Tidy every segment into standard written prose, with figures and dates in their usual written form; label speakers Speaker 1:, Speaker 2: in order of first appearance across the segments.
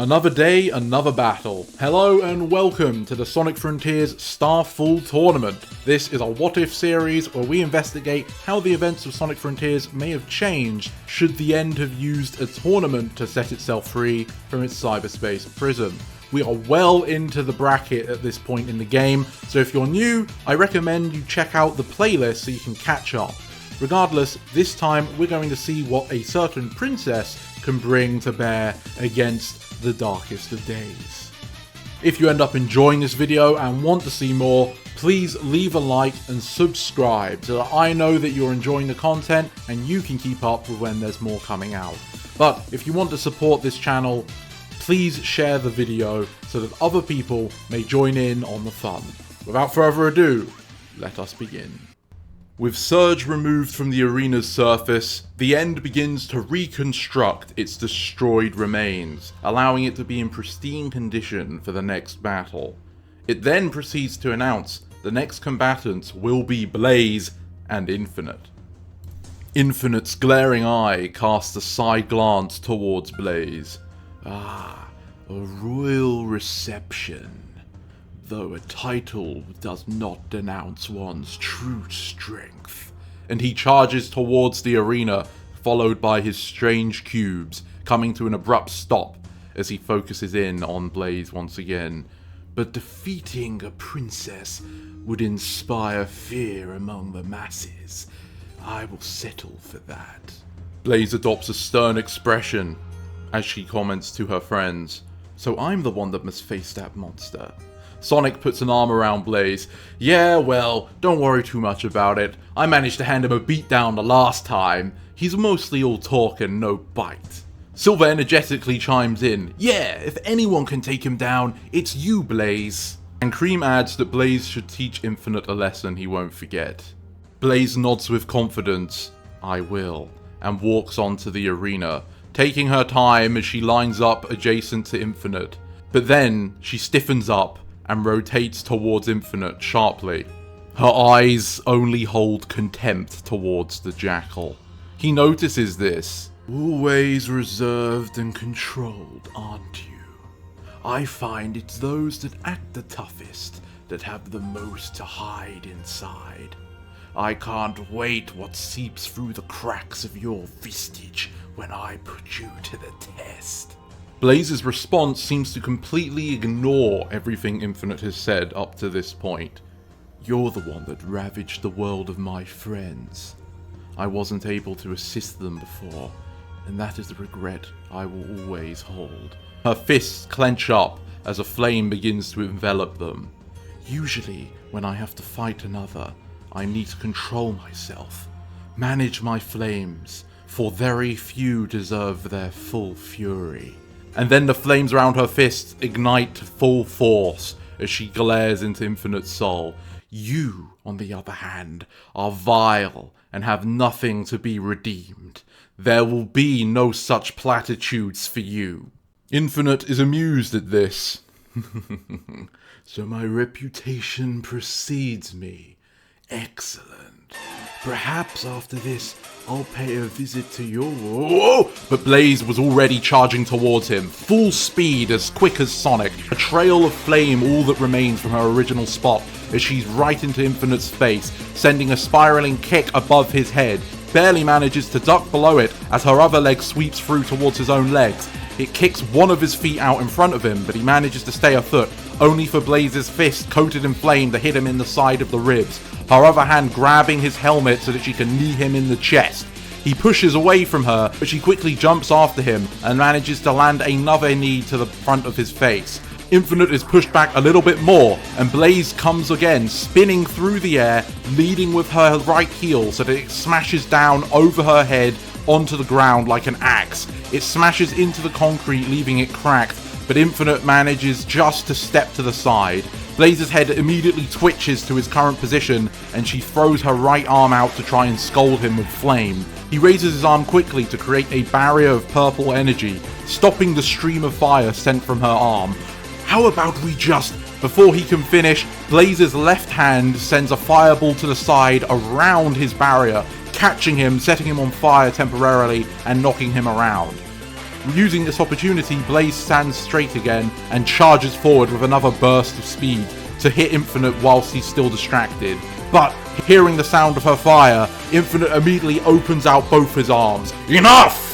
Speaker 1: Another day, another battle. Hello and welcome to the Sonic Frontiers Starfall Tournament. This is a WhatIf series where we investigate how the events of Sonic Frontiers may have changed should the end have used a tournament to set itself free from its cyberspace prison. We are well into the bracket at this point in the game, so if you're new, I recommend you check out the playlist so you can catch up. Regardless, this time we're going to see what a certain princess can bring to bear against the darkest of days. If you end up enjoying this video and want to see more, please leave a like and subscribe so that I know that you're enjoying the content and you can keep up with when there's more coming out. But if you want to support this channel, please share the video so that other people may join in on the fun. Without further ado, let us begin. With Surge removed from the arena's surface, the End begins to reconstruct its destroyed remains, allowing it to be in pristine condition for the next battle. It then proceeds to announce the next combatants will be Blaze and Infinite. Infinite's glaring eye casts a side glance towards Blaze. A royal reception. Though a title does not denounce one's true strength. And he charges towards the arena, followed by his strange cubes, coming to an abrupt stop as he focuses in on Blaze once again. But defeating a princess would inspire fear among the masses. I will settle for that. Blaze adopts a stern expression as she comments to her friends. So I'm the one that must face that monster. Sonic puts an arm around Blaze. Yeah, well, don't worry too much about it. I managed to hand him a beatdown the last time. He's mostly all talk and no bite. Silver energetically chimes in. Yeah, if anyone can take him down, it's you, Blaze. And Cream adds that Blaze should teach Infinite a lesson he won't forget. Blaze nods with confidence. I will. And walks onto the arena, taking her time as she lines up adjacent to Infinite. But then she stiffens up and rotates towards Infinite sharply. Her eyes only hold contempt towards the jackal. He notices this. Always reserved and controlled, aren't you? I find it's those that act the toughest that have the most to hide inside. I can't wait what seeps through the cracks of your visage when I put you to the test. Blaze's response seems to completely ignore everything Infinite has said up to this point. You're the one that ravaged the world of my friends. I wasn't able to assist them before, and that is a regret I will always hold. Her fists clench up as a flame begins to envelop them. Usually, when I have to fight another, I need to control myself, manage my flames, for very few deserve their full fury. And then the flames around her fists ignite to full force as she glares into Infinite's soul. You, on the other hand, are vile and have nothing to be redeemed. There will be no such platitudes for you. Infinite is amused at this. So my reputation precedes me. Excellent. Perhaps after this, I'll pay a visit to your world. But Blaze was already charging towards him, full speed, as quick as Sonic, a trail of flame all that remains from her original spot as she's right into Infinite's face, sending a spiraling kick above his head. Barely manages to duck below it as her other leg sweeps through towards his own legs. It kicks one of his feet out in front of him, but he manages to stay afoot, only for Blaze's fist coated in flame to hit him in the side of the ribs, her other hand grabbing his helmet so that she can knee him in the chest. He pushes away from her, but she quickly jumps after him and manages to land another knee to the front of his face. Infinite is pushed back a little bit more, and Blaze comes again, spinning through the air, leading with her right heel so that it smashes down over her head onto the ground like an axe. It smashes into the concrete, leaving it cracked, but Infinite manages just to step to the side. Blaze's head immediately twitches to his current position, and she throws her right arm out to try and scold him with flame. He raises his arm quickly to create a barrier of purple energy, stopping the stream of fire sent from her arm. How about we just... Before he can finish, Blaze's left hand sends a fireball to the side around his barrier, catching him, setting him on fire temporarily, and knocking him around. Using this opportunity, Blaze stands straight again and charges forward with another burst of speed to hit Infinite whilst he's still distracted. But hearing the sound of her fire, Infinite immediately opens out both his arms. Enough!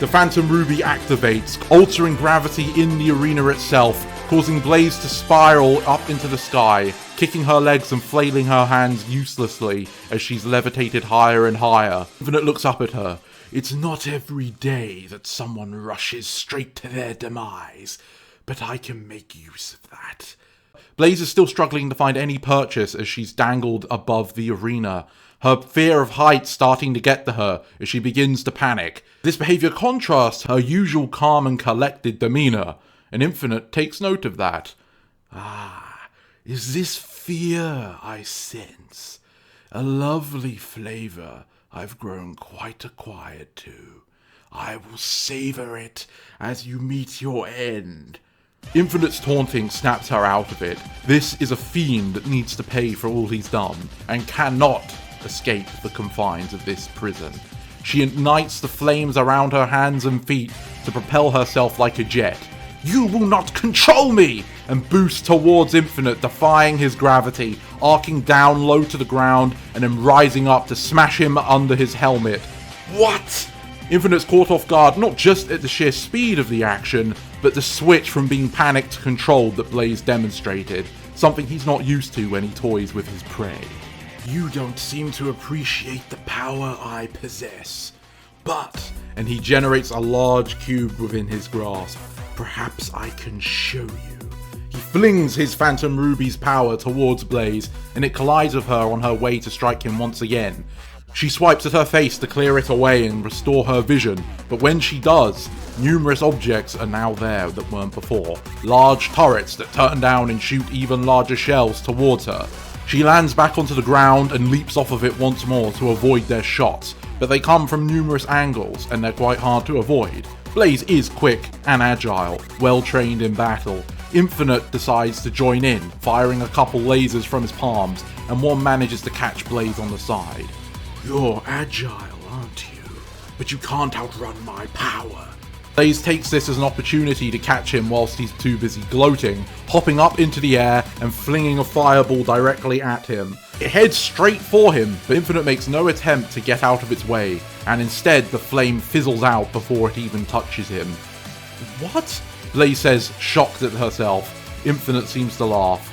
Speaker 1: The Phantom Ruby activates, altering gravity in the arena itself, causing Blaze to spiral up into the sky, kicking her legs and flailing her hands uselessly as she's levitated higher and higher. Infinite looks up at her. It's not every day that someone rushes straight to their demise, but I can make use of that. Blaze is still struggling to find any purchase as she's dangled above the arena, her fear of heights starting to get to her as she begins to panic. This behaviour contrasts her usual calm and collected demeanour, and Infinite takes note of that. Ah, is this fear I sense? A lovely flavour I've grown quite acquired to. I will savour it as you meet your end. Infinite's taunting snaps her out of it. This is a fiend that needs to pay for all he's done, and cannot escape the confines of this prison. She ignites the flames around her hands and feet to propel herself like a jet. You will not control me! And boosts towards Infinite, defying his gravity, arcing down low to the ground, and then rising up to smash him under his helmet. What? Infinite's caught off guard not just at the sheer speed of the action, but the switch from being panicked to controlled that Blaze demonstrated, something he's not used to when he toys with his prey. You don't seem to appreciate the power I possess, but... And he generates a large cube within his grasp. Perhaps I can show you. He flings his Phantom Ruby's power towards Blaze, and it collides with her on her way to strike him once again. She swipes at her face to clear it away and restore her vision, but when she does, numerous objects are now there that weren't before. Large turrets that turn down and shoot even larger shells towards her. She lands back onto the ground and leaps off of it once more to avoid their shots, but they come from numerous angles and they're quite hard to avoid. Blaze is quick and agile, well trained in battle. Infinite decides to join in, firing a couple lasers from his palms, and one manages to catch Blaze on the side. You're agile, aren't you? But you can't outrun my power. Blaze takes this as an opportunity to catch him whilst he's too busy gloating, hopping up into the air and flinging a fireball directly at him. It heads straight for him, but Infinite makes no attempt to get out of its way, and instead the flame fizzles out before it even touches him. What? Blaze says, shocked at herself. Infinite seems to laugh.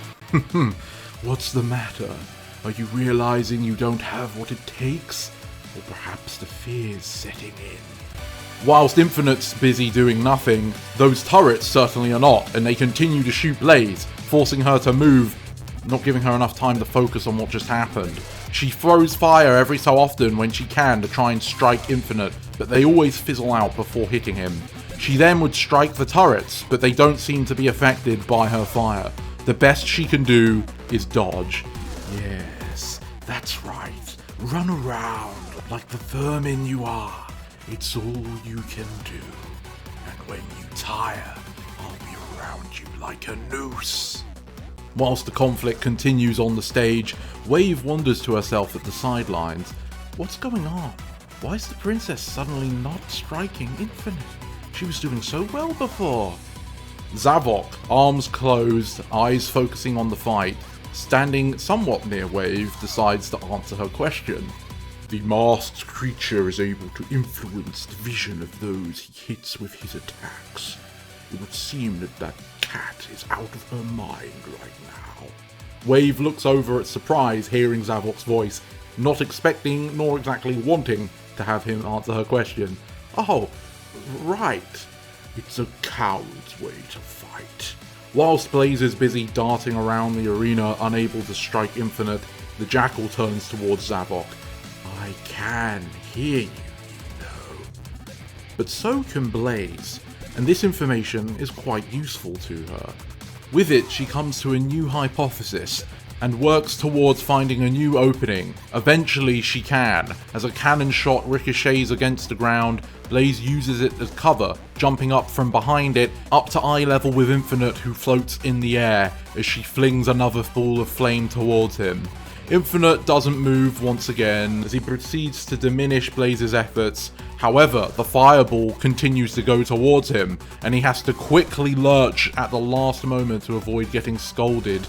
Speaker 1: What's the matter? Are you realizing you don't have what it takes? Or perhaps the fear's setting in? Whilst Infinite's busy doing nothing, those turrets certainly are not, and they continue to shoot Blaze, forcing her to move, not giving her enough time to focus on what just happened. She throws fire every so often when she can to try and strike Infinite, but they always fizzle out before hitting him. She then would strike the turrets, but they don't seem to be affected by her fire. The best she can do is dodge. Yes, that's right. Run around like the vermin you are. It's all you can do. And when you tire, I'll be around you like a noose. Whilst the conflict continues on the stage, Wave wonders to herself at the sidelines. What's going on? Why is the princess suddenly not striking Infinite? She was doing so well before. Zavok, arms closed, eyes focusing on the fight, standing somewhat near Wave, decides to answer her question. The masked creature is able to influence the vision of those he hits with his attacks. It would seem that cat is out of her mind right now. Wave looks over at surprise hearing Zavok's voice, not expecting nor exactly wanting to have him answer her question. Oh, right. It's a coward's way to fight. Whilst Blaze is busy darting around the arena, unable to strike Infinite, the jackal turns towards Zavok. I can hear you, know. But so can Blaze, and this information is quite useful to her. With it, she comes to a new hypothesis, and works towards finding a new opening. Eventually she can. As a cannon shot ricochets against the ground, Blaze uses it as cover, jumping up from behind it, up to eye level with Infinite, who floats in the air as she flings another ball of flame towards him. Infinite doesn't move once again as he proceeds to diminish Blaze's efforts. However, the fireball continues to go towards him, and he has to quickly lurch at the last moment to avoid getting scolded.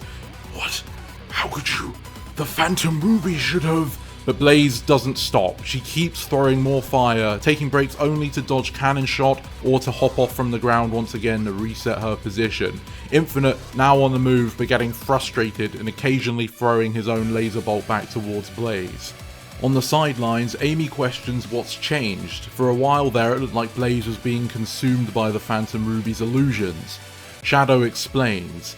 Speaker 1: "What? How could you? The Phantom Ruby should have..." But Blaze doesn't stop. She keeps throwing more fire, taking breaks only to dodge cannon shot or to hop off from the ground once again to reset her position. Infinite, now on the move, but getting frustrated and occasionally throwing his own laser bolt back towards Blaze. On the sidelines, Amy questions what's changed. For a while there, it looked like Blaze was being consumed by the Phantom Ruby's illusions. Shadow explains.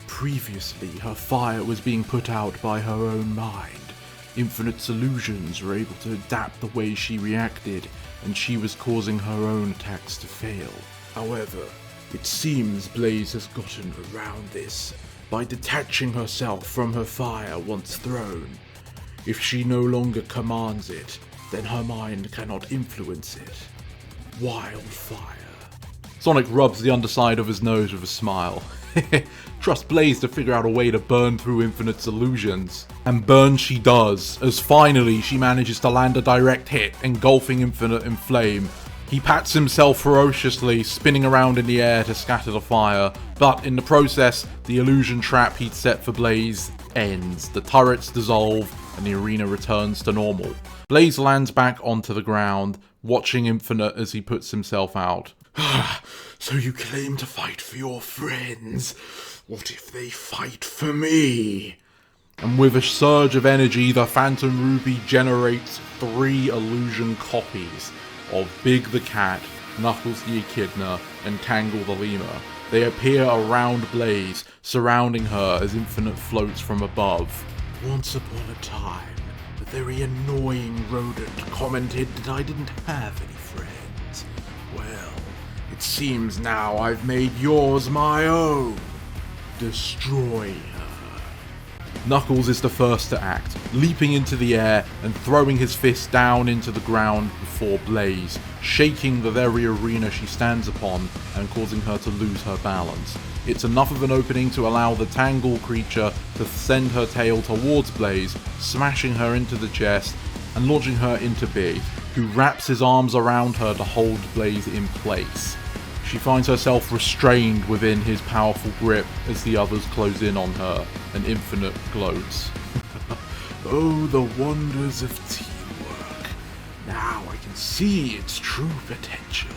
Speaker 1: Previously, her fire was being put out by her own mind. Infinite's illusions were able to adapt the way she reacted, and she was causing her own attacks to fail. However, it seems Blaze has gotten around this by detaching herself from her fire once thrown. If she no longer commands it, then her mind cannot influence it. Wildfire. Sonic rubs the underside of his nose with a smile. Trust Blaze to figure out a way to burn through Infinite's illusions. And burn she does, as finally she manages to land a direct hit, engulfing Infinite in flame. He pats himself ferociously, spinning around in the air to scatter the fire, but in the process, the illusion trap he'd set for Blaze ends. The turrets dissolve, and the arena returns to normal. Blaze lands back onto the ground, watching Infinite as he puts himself out. So you claim to fight for your friends. What if they fight for me? And with a surge of energy, the Phantom Ruby generates 3 illusion copies of Big the Cat, Knuckles the Echidna, and Tangle the Lemur. They appear around Blaze, surrounding her as Infinite floats from above. Once upon a time, a very annoying rodent commented that I didn't have any friends. Well, it seems now I've made yours my own. Destroy her. Knuckles is the first to act, leaping into the air and throwing his fist down into the ground before Blaze, shaking the very arena she stands upon and causing her to lose her balance. It's enough of an opening to allow the Tangle creature to send her tail towards Blaze, smashing her into the chest and launching her into Big, who wraps his arms around her to hold Blaze in place. She finds herself restrained within his powerful grip as the others close in on her, and Infinite gloats. Oh, the wonders of teamwork. Now I can see its true potential.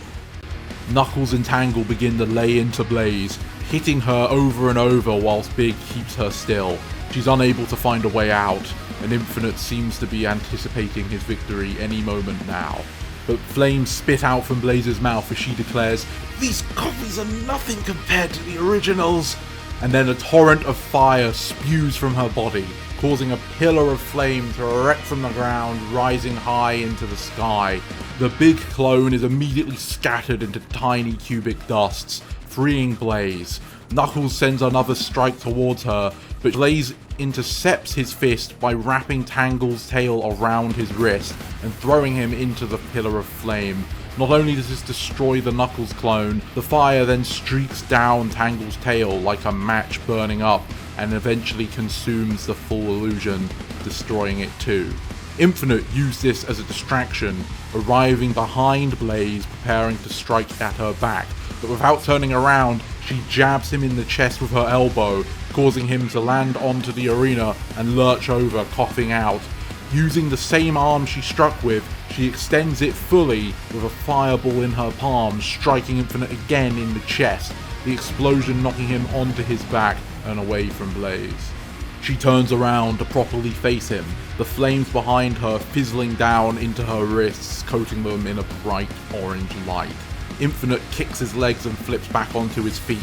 Speaker 1: Knuckles and Tangle begin to lay into Blaze, hitting her over and over whilst Big keeps her still. She's unable to find a way out, and Infinite seems to be anticipating his victory any moment now. But flames spit out from Blaze's mouth as she declares, "These copies are nothing compared to the originals!" And then a torrent of fire spews from her body, causing a pillar of flame to erect from the ground, rising high into the sky. The Big clone is immediately scattered into tiny cubic dusts, freeing Blaze. Knuckles sends another strike towards her, but Blaze intercepts his fist by wrapping Tangle's tail around his wrist and throwing him into the pillar of flame. Not only does this destroy the Knuckles clone, the fire then streaks down Tangle's tail like a match burning up and eventually consumes the full illusion, destroying it too. Infinite used this as a distraction, arriving behind Blaze, preparing to strike at her back, but without turning around, she jabs him in the chest with her elbow, causing him to land onto the arena and lurch over, coughing out. Using the same arm she struck with, she extends it fully with a fireball in her palm, striking Infinite again in the chest, the explosion knocking him onto his back and away from Blaze. She turns around to properly face him, the flames behind her fizzling down into her wrists, coating them in a bright orange light. Infinite kicks his legs and flips back onto his feet,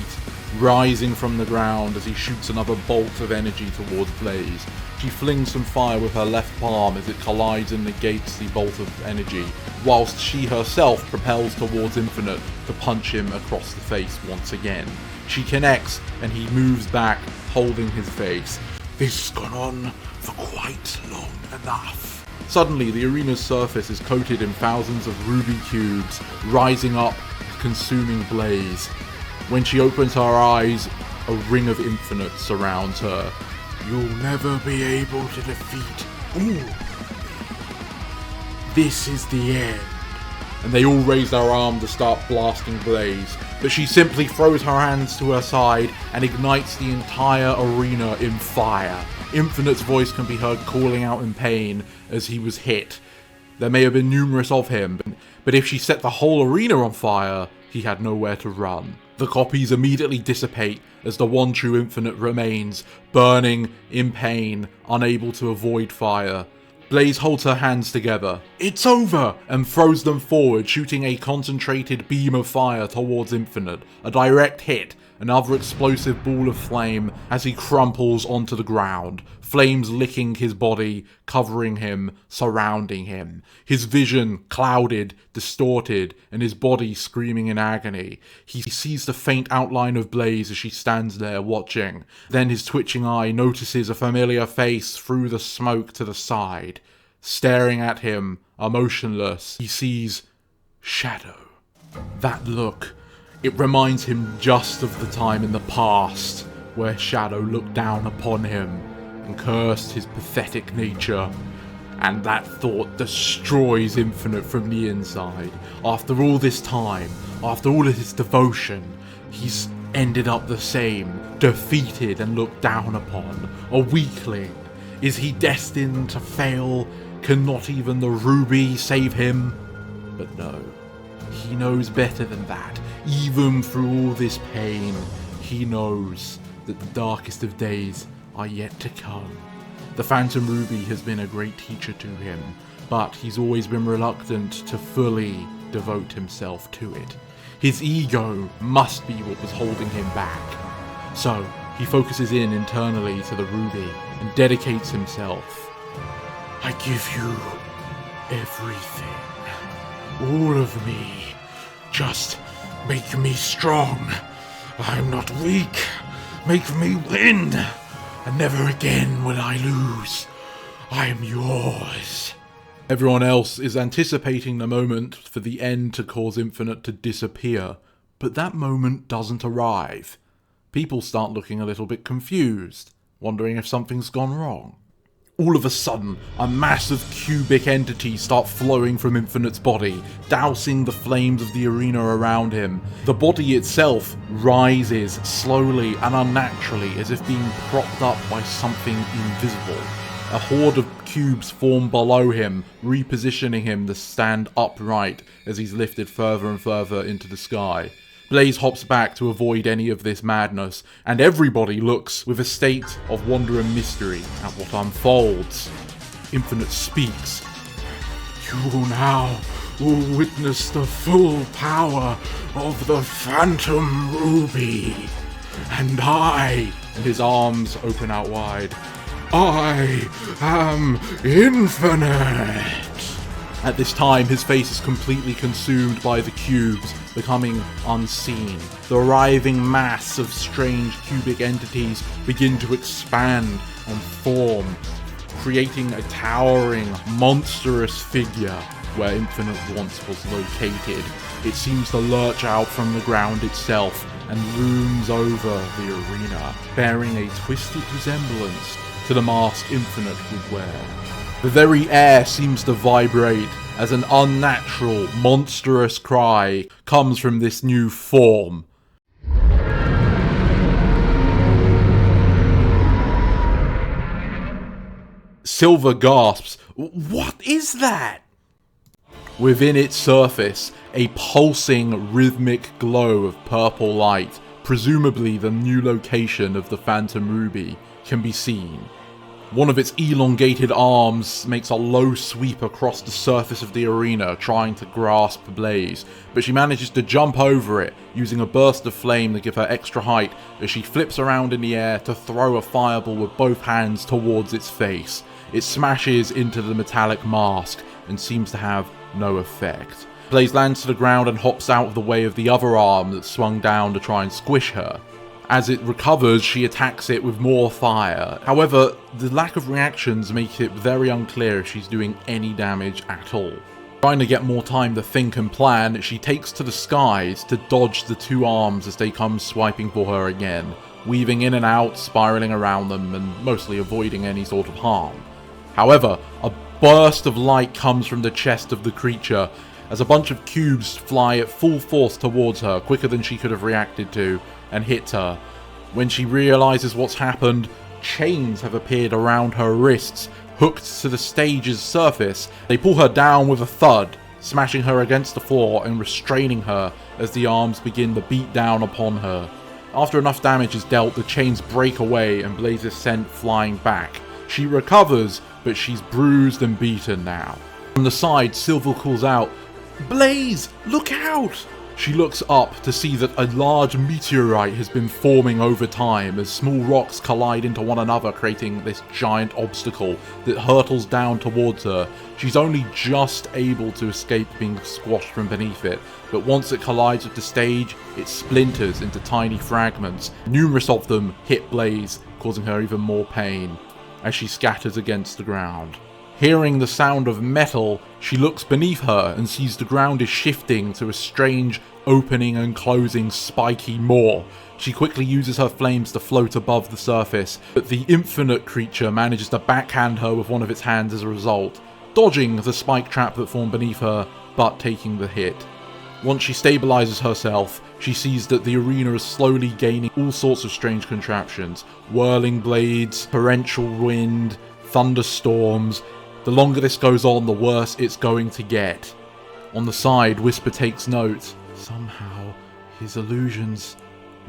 Speaker 1: rising from the ground as he shoots another bolt of energy towards Blaze. She flings some fire with her left palm as it collides and negates the bolt of energy, whilst she herself propels towards Infinite to punch him across the face once again. She connects and he moves back, holding his face. This has gone on for quite long enough. Suddenly, the arena's surface is coated in thousands of ruby cubes, rising up, consuming Blaze. When she opens her eyes, a ring of Infinite surrounds her. You'll never be able to defeat all. This is the end. And they all raise their arm to start blasting Blaze, but she simply throws her hands to her side and ignites the entire arena in fire. Infinite's voice can be heard calling out in pain as he was hit. There may have been numerous of him, but if she set the whole arena on fire, he had nowhere to run. The copies immediately dissipate as the one true Infinite remains, burning, in pain, unable to avoid fire. Blaze holds her hands together, "It's over!" and throws them forward, shooting a concentrated beam of fire towards Infinite. A direct hit, another explosive ball of flame as he crumples onto the ground, flames licking his body, covering him, surrounding him. His vision clouded, distorted, and his body screaming in agony. He sees the faint outline of Blaze as she stands there watching. Then his twitching eye notices a familiar face through the smoke to the side. Staring at him, emotionless, he sees Shadow. That look, it reminds him just of the time in the past where Shadow looked down upon him and cursed his pathetic nature. And that thought destroys Infinite from the inside. After all this time, after all of his devotion, he's ended up the same, defeated and looked down upon, a weakling. Is he destined to fail? Can not even the ruby save him? But no, he knows better than that. Even through all this pain, he knows that the darkest of days are yet to come. The Phantom Ruby has been a great teacher to him, but he's always been reluctant to fully devote himself to it. His ego must be what was holding him back. So, he focuses in internally to the Ruby and dedicates himself. I give you everything. All of me. Just make me strong. I'm not weak. Make me win. And never again will I lose. I am yours. Everyone else is anticipating the moment for the end to cause Infinite to disappear, but that moment doesn't arrive. People start looking a little bit confused, wondering if something's gone wrong. All of a sudden, a massive cubic entity starts flowing from Infinite's body, dousing the flames of the arena around him. The body itself rises slowly and unnaturally as if being propped up by something invisible. A horde of cubes form below him, repositioning him to stand upright as he's lifted further and further into the sky. Blaze hops back to avoid any of this madness, and everybody looks with a state of wonder and mystery at what unfolds. Infinite speaks. You now will witness the full power of the Phantom Ruby. And I, and his arms open out wide, I am Infinite. At this time, his face is completely consumed by the cubes, becoming unseen. The writhing mass of strange cubic entities begin to expand and form, creating a towering, monstrous figure where Infinite once was located. It seems to lurch out from the ground itself and looms over the arena, bearing a twisted resemblance to the mask Infinite would wear. The very air seems to vibrate as an unnatural, monstrous cry comes from this new form. Silver gasps, "What is that?" Within its surface, a pulsing, rhythmic glow of purple light, presumably the new location of the Phantom Ruby, can be seen. One of its elongated arms makes a low sweep across the surface of the arena, trying to grasp Blaze, but she manages to jump over it, using a burst of flame to give her extra height as she flips around in the air to throw a fireball with both hands towards its face. It smashes into the metallic mask and seems to have no effect. Blaze lands to the ground and hops out of the way of the other arm that swung down to try and squish her. As it recovers, she attacks it with more fire. However, the lack of reactions makes it very unclear if she's doing any damage at all. Trying to get more time to think and plan, she takes to the skies to dodge the two arms as they come swiping for her again. weaving in and out, spiraling around them, and mostly avoiding any sort of harm. However, a burst of light comes from the chest of the creature as a bunch of cubes fly at full force towards her, quicker than she could have reacted to, and hit her. When she realizes what's happened, chains have appeared around her wrists, hooked to the stage's surface. They pull her down with a thud, smashing her against the floor and restraining her as the arms begin to beat down upon her. After enough damage is dealt, the chains break away and Blaze is sent flying back. She recovers, but she's bruised and beaten now. From the side, Silver calls out, "Blaze, look out!" She looks up to see that a large meteorite has been forming over time as small rocks collide into one another, creating this giant obstacle that hurtles down towards her. She's only just able to escape being squashed from beneath it, but once it collides with the stage, it splinters into tiny fragments. Numerous of them hit Blaze, causing her even more pain as she scatters against the ground. Hearing the sound of metal, she looks beneath her and sees the ground is shifting to a strange opening and closing spiky maw. She quickly uses her flames to float above the surface, but the infinite creature manages to backhand her with one of its hands as a result, dodging the spike trap that formed beneath her, but taking the hit. Once she stabilizes herself, she sees that the arena is slowly gaining all sorts of strange contraptions. Whirling blades, torrential wind, thunderstorms. The longer this goes on, the worse it's going to get. On the side, Whisper takes note. Somehow, his illusions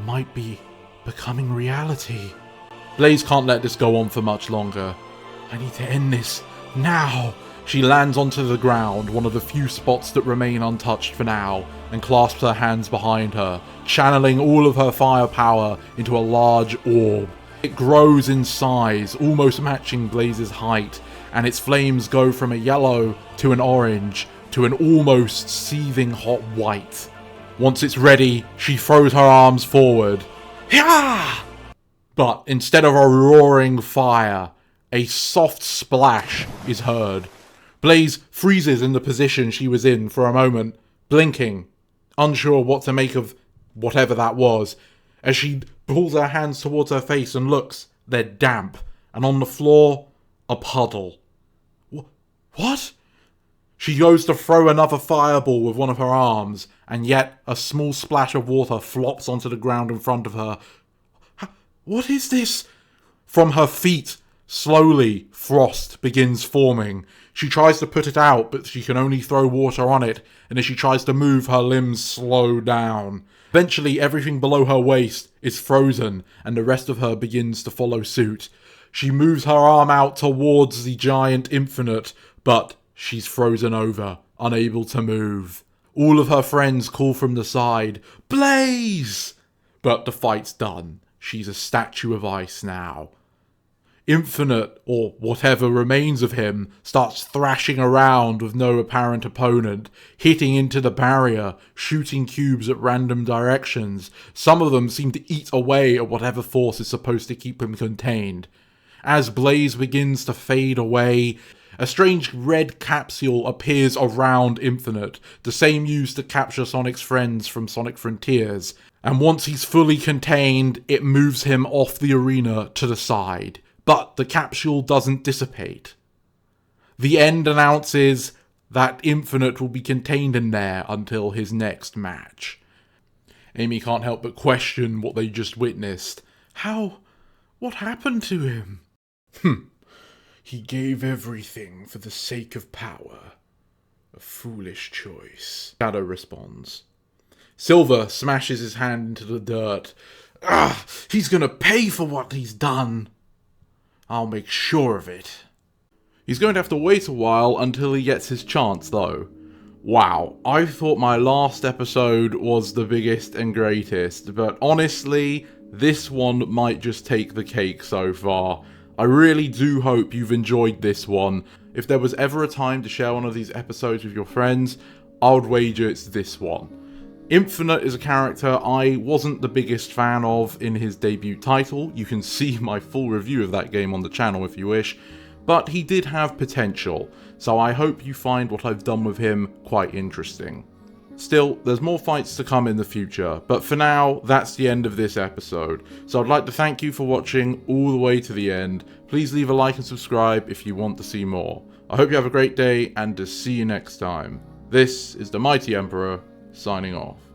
Speaker 1: might be becoming reality. Blaze can't let this go on for much longer. I need to end this now. She lands onto the ground, one of the few spots that remain untouched for now, and clasps her hands behind her, channeling all of her firepower into a large orb. It grows in size, almost matching Blaze's height, and its flames go from a yellow to an orange to an almost seething hot white. Once it's ready, she throws her arms forward. Hiya! But instead of a roaring fire, a soft splash is heard. Blaze freezes in the position she was in for a moment, blinking, unsure what to make of whatever that was. As she pulls her hands towards her face and looks, they're damp, and on the floor, a puddle. What? She goes to throw another fireball with one of her arms, and yet a small splash of water flops onto the ground in front of her. What is this? From her feet, slowly, frost begins forming. She tries to put it out, but she can only throw water on it, and as she tries to move, her limbs slow down. Eventually, everything below her waist is frozen, and the rest of her begins to follow suit. She moves her arm out towards the giant infinite, but she's frozen over, unable to move. All of her friends call from the side, "Blaze!" But the fight's done. She's a statue of ice now. Infinite, or whatever remains of him, starts thrashing around with no apparent opponent, hitting into the barrier, shooting cubes at random directions. Some of them seem to eat away at whatever force is supposed to keep him contained. As Blaze begins to fade away, a strange red capsule appears around Infinite, the same used to capture Sonic's friends from Sonic Frontiers, and once he's fully contained, it moves him off the arena to the side. But the capsule doesn't dissipate. The end announces that Infinite will be contained in there until his next match. Amy can't help but question what they just witnessed. What happened to him? He gave everything for the sake of power. A foolish choice. Shadow responds. Silver smashes his hand into the dirt. He's gonna pay for what he's done. I'll make sure of it. He's going to have to wait a while until he gets his chance, though. Wow, I thought my last episode was the biggest and greatest, but honestly, this one might just take the cake so far. I really do hope you've enjoyed this one. If there was ever a time to share one of these episodes with your friends, I would wager it's this one. Infinite is a character I wasn't the biggest fan of in his debut title. You can see my full review of that game on the channel if you wish, but he did have potential, so I hope you find what I've done with him quite interesting. Still, there's more fights to come in the future, but for now, that's the end of this episode. So I'd like to thank you for watching all the way to the end. Please leave a like and subscribe if you want to see more. I hope you have a great day, and to see you next time. This is the Mighty Emperor, signing off.